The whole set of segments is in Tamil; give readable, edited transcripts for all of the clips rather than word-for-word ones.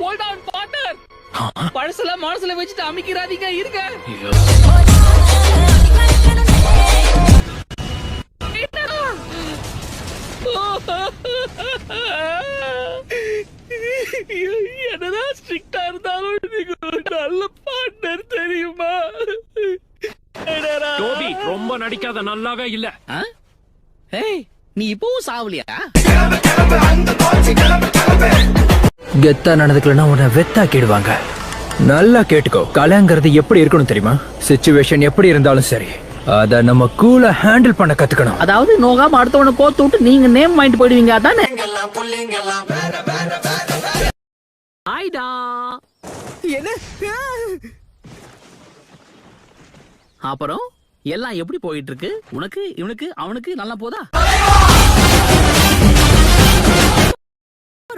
Hold on, partner. பழசெல்லாம் மனசுல வச்சுட்டு அமைக்கிறாதீங்க, இருங்க. என்னதான் ஸ்ட்ரிக்டா இருந்தாலும் நீங்க நல்ல பார்ட்னர் தெரியுமா? டோபி ரொம்ப நடிக்காத, நல்லாவே இல்ல. ஏய், நீ இப்பவும் சாவலியா? கெத்தா நடந்துக்கலன்னா உன்னை வெத்தாக்கிடுவாங்க. நல்லா கேட்டுக்கோ, கலைங்கிறது எப்படி இருக்கணும் தெரியுமா? சிச்சுவேஷன் எப்படி இருந்தாலும் சரி, அத நம்ம கூலா ஹேண்டில் பண்ண கத்துக்கணும். அதாவது நோகாம அடுத்தவனை கோத்து விட்டு நீங்க நேம் வாங்கிட்டு போயிடுவீங்க, அதானே? ஆயிடா என்ன அப்புறம் எல்லாம் எப்படி போயிட்டு இருக்கு? உனக்கு, இவனுக்கு, அவனுக்கு நல்லா போதா?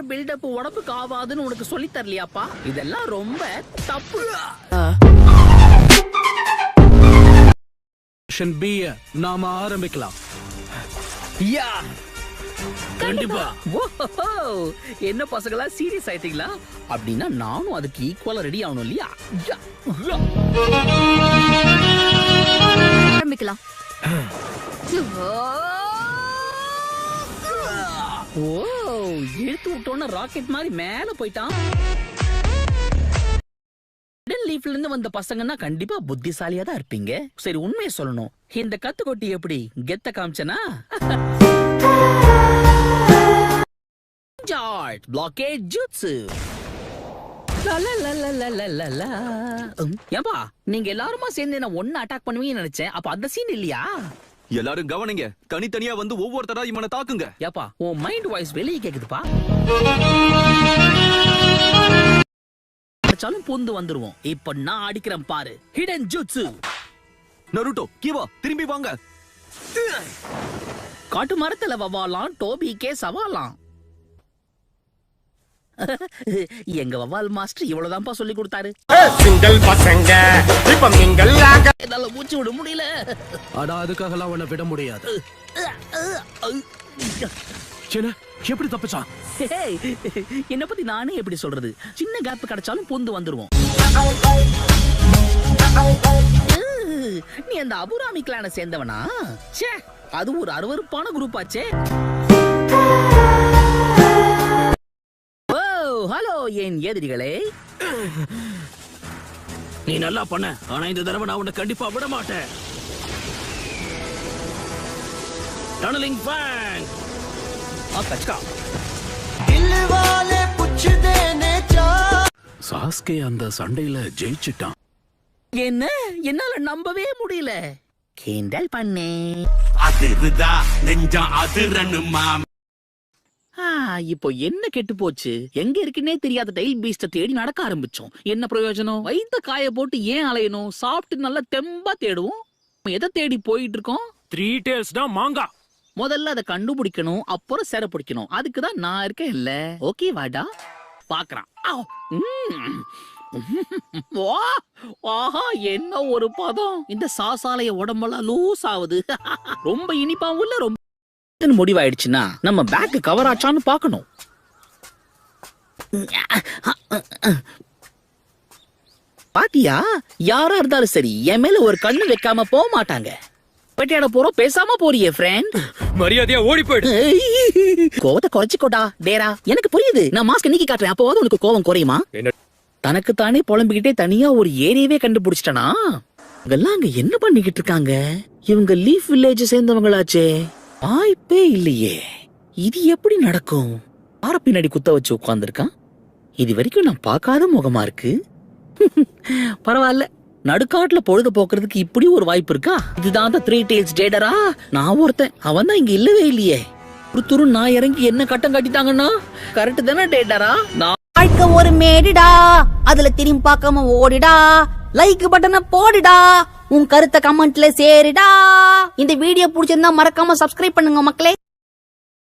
பில்டப் உடம்புக்கு ஆவாதுன்னு உனக்கு சொல்லி தரலையாப்பா? இதெல்லாம் ரொம்ப தப்பு. நாம ஆரம்பிக்கலாம். கண்டிப்பா. என்ன பசங்களா, சீரியஸ் ஆயிட்டீங்களா? அப்படின்னா நானும் அதுக்கு ஈக்குவலா ரெடி ஆகணும் இல்லையா? ஆரம்பிக்கலாம். ஓ, இழுத்து விட்டோன்னு ராக்கெட் மாதிரி மேல போயிட்டான். லீஃப்ல இருந்து வந்த பசங்கன்னா கண்டிப்பா புத்திசாலியா தான் இருப்பீங்க. சரி, உண்மையை சொல்லணும், இந்த கத்துக்கொட்டி எப்படி கெத்த காமிச்சனா? Blockade jutsu. ஏன்பா நீங்க எல்லாருமா சேர்ந்து என்ன ஒன்னு அட்டாக் பண்ணுவீங்கன்னு நினைச்சேன். அப்ப அந்த சீன் இல்லையா? எல்லாரும் கவனிங்க, தனித்தனியா வந்து ஒவ்வொருத்தரா இவனை தாக்குங்க. ஏப்பா உன் மைண்ட் வாய்ஸ் வெளியே கேக்குதுப்பா. அடிச்சாலும் பூந்து வந்துருவோம். இப்ப நான் அடிக்கிறேன் பாரு, ஹிடன் ஜூட்ஸு. நருட்டோ, கீவா, திரும்பி வாங்க. காட்டு மரத்துல வவாலாம், டோபிக்கே சவாலாம். எங்க வவால் மாஸ்டர் இவ்வளவுதான்ப்பா சொல்லி கொடுத்தாரு. சிங்கிள் பசங்க இப்ப நீங்களாக என்னால மூச்சு விட முடியல. ஆனா அதுக்காகலாம் உன்னை விட முடியாது. எப்படி தப்பிச்சான்? என்ன பத்தி நானே எப்படி சொல்றது? சின்ன கேப் கிடைச்சாலும் பூந்து வந்துருவோம். நீ அந்த அபுராமி கிளான சேர்ந்தவனா? அது ஒரு அருவருப்பான குரூப் ஆச்சே. ஹலோ என் எதிரிகளே, நீ நல்லா பண்ண, ஆனா இந்த தடவை நான் உன்னை கண்டிப்பா விட மாட்டேன். Tunnelling FAANG. சாஸ்கே அந்த சண்டையில ஜெயிச்சிட்டான். என்ன, என்னால நம்பவே முடியல. கிண்டல் பண்ணே. இப்போ என்ன கெட்டு போச்சு? எங்க இருக்குன்னே தெரியாத டைல் பீஸ்ட தேடி நடக்க ஆரம்பிச்சோம். என்ன பிரயோஜனம்? வைத்த காய போட்டு ஏன் அலையணும்? சாப்பிட்டு நல்லா தெம்பா தேடுவோம். எதை தேடி போயிட்டு இருக்கோம்? 3 tails தான் மாங்கா. முதல்ல அதை கண்டுபிடிக்கணும், அப்புறம் சேர பிடிக்கணும். அதுக்குதான் நான் இருக்கேன் இல்ல. ஓகே வாடா, பாக்குறான். என்ன ஒரு பதம்! இந்த சாசாலைய உடம்பெல்லாம் லூஸ் ஆகுது. ரொம்ப இனிப்பாவும் இல்ல, ரொம்ப முடிவாயிடுச்சுன்னா நம்ம பேக் கவர் ஆச்சான்னு பாக்கணும். பாத்தியா, யாரா இருந்தாலும் சரி என் மேல ஒரு கண்ணு வைக்காம போக மாட்டாங்க. பெட்டியாட போறோம், பேசாம போறியே ஃப்ரெண்ட். மரியாதையா ஓடி போயிடு. கோவத்தை குறைச்சிக்கோடா டேரா. எனக்கு புரியுது, நான் மாஸ்க் நீக்கி காட்டுறேன், அப்போவாது உனக்கு கோவம் குறையுமா? தனக்கு தானே புலம்பிக்கிட்டே தனியா ஒரு ஏரியாவே கண்டுபிடிச்சிட்டனா? இவங்கெல்லாம் அங்க என்ன பண்ணிக்கிட்டு இருக்காங்க? இவங்க லீஃப் வில்லேஜ் சேர்ந்தவங்களாச்சே. வாய்ப்பே இல்லையே. இது எப்படி நடக்கும்? ஆற பின்னாடி குத்த வச்சு உட்கார்ந்துருக்கான். இது வரைக்கும் நான் பார்க்காத முகமா இருக்கு. பரவாயில்ல, நடுக்காட்டுல பொழுது போக்குறதுக்கு இப்படி ஒரு வாய்ப்பு இருக்கா? இதுதான் 3 tails டேடரா. நான் ஒருத்தன், அவன் தான் இங்க இல்லவே இல்லையே. துரு நான் இறங்கி என்ன கட்டம் காட்டிட்டாங்கன்னா கரெக்ட் தானே டேடரா? வாழ்க்கை ஒரு மேடிடா, அதுல திரும்பி பார்க்காம ஓடிடா. லைக் பட்டனை போடுடா, உன் கருத்தை கமெண்ட்ல சேருடா. இந்த வீடியோ பிடிச்சிருந்தா மறக்காம சப்ஸ்கிரைப் பண்ணுங்க மக்களே.